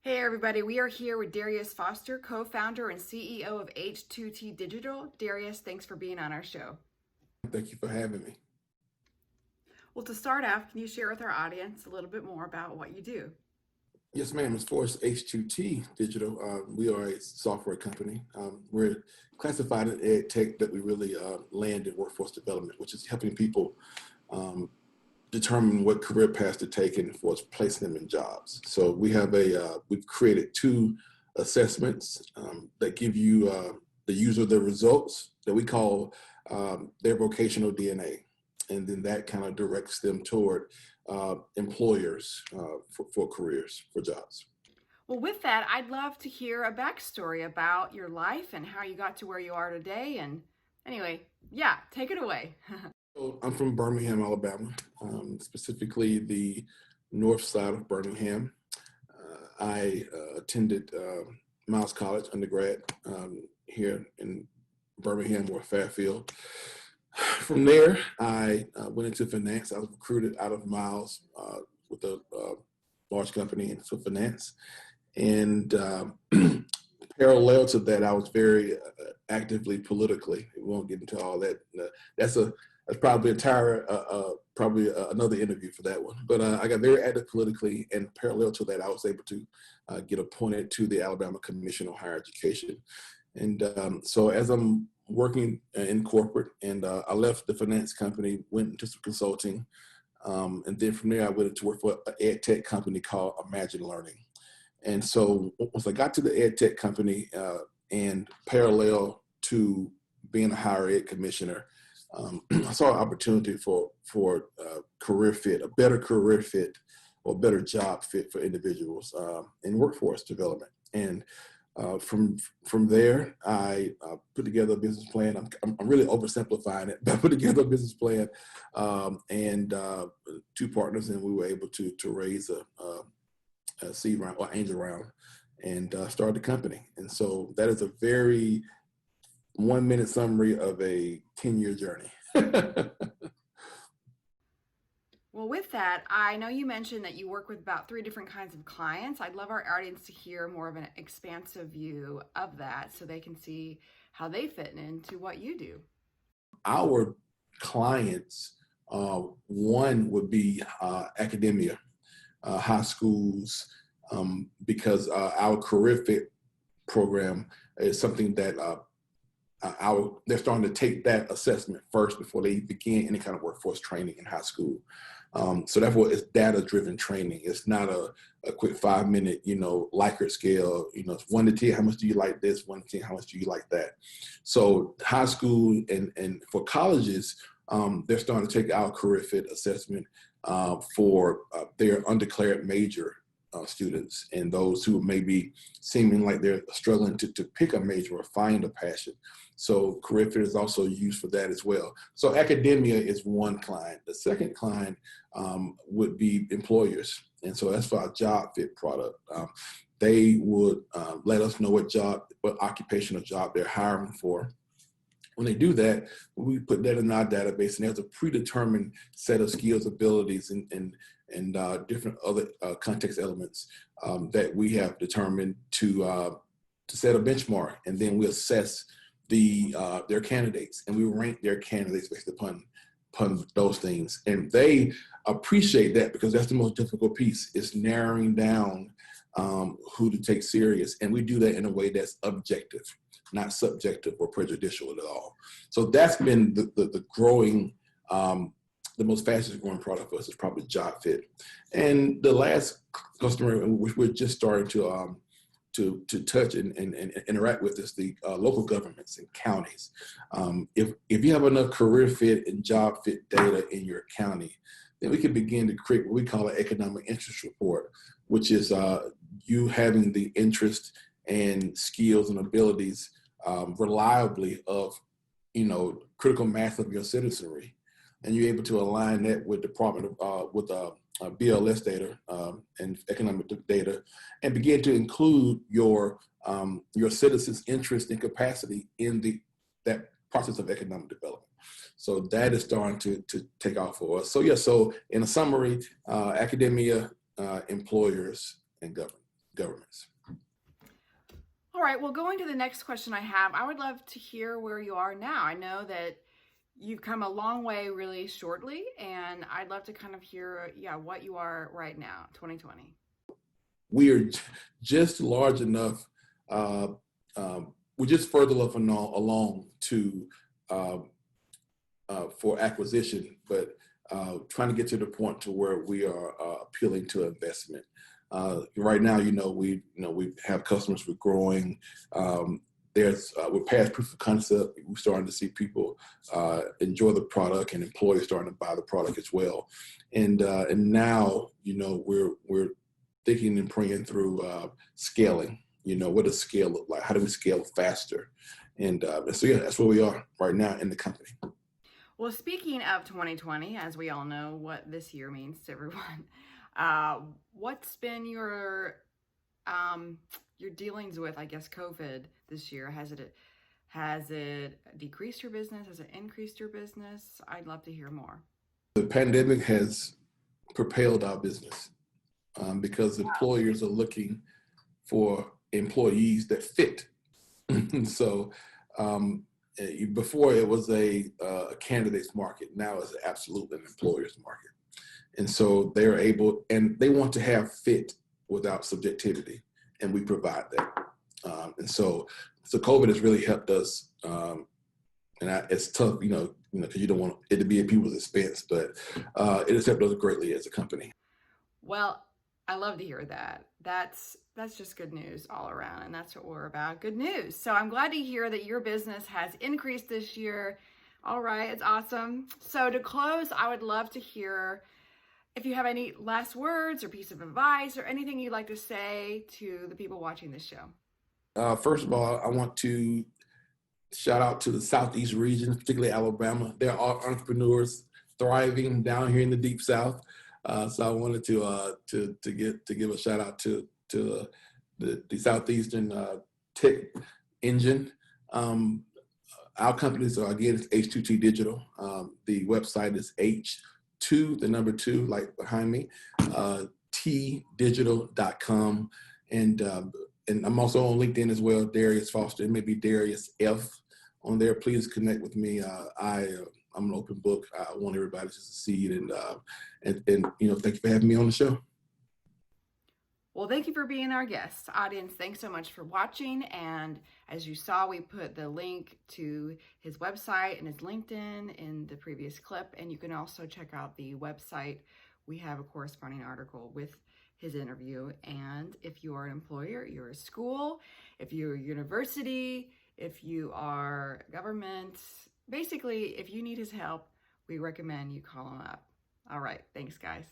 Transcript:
Hey everybody, we are here with Darius Foster, co-founder and CEO of H2T Digital. Darius, thanks for being on our show. Thank you for having me. Well, to start off, can you share with our audience a little bit more about what you do? Yes, ma'am. As far as H2T Digital, we are a software company. We're classified in ed tech, but we really land in workforce development, which is helping people determine what career paths to take and for placing them in jobs. So we've created two assessments that give you the user the results that we call their vocational DNA. And then that kind of directs them toward employers for careers, for jobs. Well, with that, I'd love to hear a backstory about your life and how you got to where you are today. And anyway, yeah, take it away. So I'm from Birmingham, Alabama, specifically the north side of Birmingham. I attended Miles College undergrad here in Birmingham or Fairfield. From there, I went into finance. I was recruited out of Miles with a large company into finance. And parallel to that, I was very actively politically. We won't get into all that. That's probably another interview for that one. But I got very active politically, and parallel to that, I was able to get appointed to the Alabama Commission on Higher Education. And so as I'm working in corporate, and I left the finance company, went into some consulting, and then from there I went to work for an ed tech company called Imagine Learning. And so once I got to the ed tech company, and parallel to being a higher ed commissioner, I saw an opportunity for career fit, a better career fit, or better job fit for individuals in workforce development. And from there, I put together a business plan. I'm really oversimplifying it, but I put together a business plan and two partners, and we were able to raise a seed round or angel round and start the company. And so that is a very 1-minute summary of a 10-year journey. Well, with that, I know you mentioned that you work with about 3 different kinds of clients. I'd love our audience to hear more of an expansive view of that so they can see how they fit into what you do. Our clients, one would be academia, high schools, because our career fit program is something that they're starting to take that assessment first before they begin any kind of workforce training in high school. So therefore, it's data-driven training. It's not a quick 5-minute, Likert scale. It's 1 to 10. How much do you like this? 1 to 10. How much do you like that? So high school and for colleges, they're starting to take our career fit assessment for their undeclared major students and those who may be seeming like they're struggling to pick a major or find a passion. So career fit is also used for that as well. So academia is one client. The second client would be employers. And so that's for our job fit product. They would let us know what occupational job they're hiring for. When they do that, we put that in our database, and there's a predetermined set of skills, abilities, and different other context elements that we have determined to set a benchmark, and then we assess their candidates, and we rank their candidates based upon those things. And they appreciate that because that's the most difficult piece, is narrowing down who to take serious, and we do that in a way that's objective, not subjective or prejudicial at all. So that's been the growing, the most fastest growing product for us is probably job fit. And the last customer, which we're just starting to touch and interact with, is the local governments and counties. If you have enough career fit and job fit data in your county, then we can begin to create what we call an economic interest report, which is you having the interest and skills and abilities reliably of, critical mass of your citizenry. And you're able to align that with with BLS data and economic data, and begin to include your citizens' interest and capacity in that process of economic development. So that is starting to take off for us. So yeah, so in a summary, academia, employers, and governments. All right, well, going to the next question I have, I would love to hear where you are now. I know that you've come a long way really shortly, and I'd love to kind of hear, what you are right now, 2020. We are just large enough. Uh, we're just further along to for acquisition, but trying to get to the point to where we are appealing to investment. Right now, we have customers. We're growing. We're past proof of concept. We're starting to see people enjoy the product, and employees starting to buy the product as well. And now, we're thinking and praying through scaling. What does scale look like? How do we scale faster? And so, that's where we are right now in the company. Well, speaking of 2020, as we all know what this year means to everyone, what's been your dealings with, I guess, COVID this year? Has it decreased your business? Has it increased your business? I'd love to hear more. The pandemic has propelled our business because employers are looking for employees that fit. So before it was a candidate's market. Now it's absolutely an employer's market. And so they're able, and they want to have fit without subjectivity, and we provide that. And so COVID has really helped us. It's tough, because you don't want it to be at people's expense, but it has helped us greatly as a company. Well, I love to hear that. That's just good news all around, and that's what we're about. Good news. So I'm glad to hear that your business has increased this year. All right, it's awesome. So to close, I would love to hear if you have any last words or piece of advice or anything you'd like to say to the people watching this show. First of all, I want to shout out to the Southeast region, particularly Alabama. There are entrepreneurs thriving down here in the Deep South. So I wanted to give a shout out to the Southeastern tech engine. Our companies are, again, it's H2T Digital. The website is H2, the number 2, like behind me, tdigital.com. And I'm also on LinkedIn as well, Darius Foster. It may be Darius F on there. Please connect with me. I'm an open book. I want everybody just to see it, and thank you for having me on the show. Well, thank you for being our guest. Audience, thanks so much for watching. And as you saw, we put the link to his website and his LinkedIn in the previous clip. And you can also check out the website. We have a corresponding article with his interview. And if you are an employer, you're a school, if you're a university, if you are government, basically, if you need his help, we recommend you call him up. All right. Thanks, guys.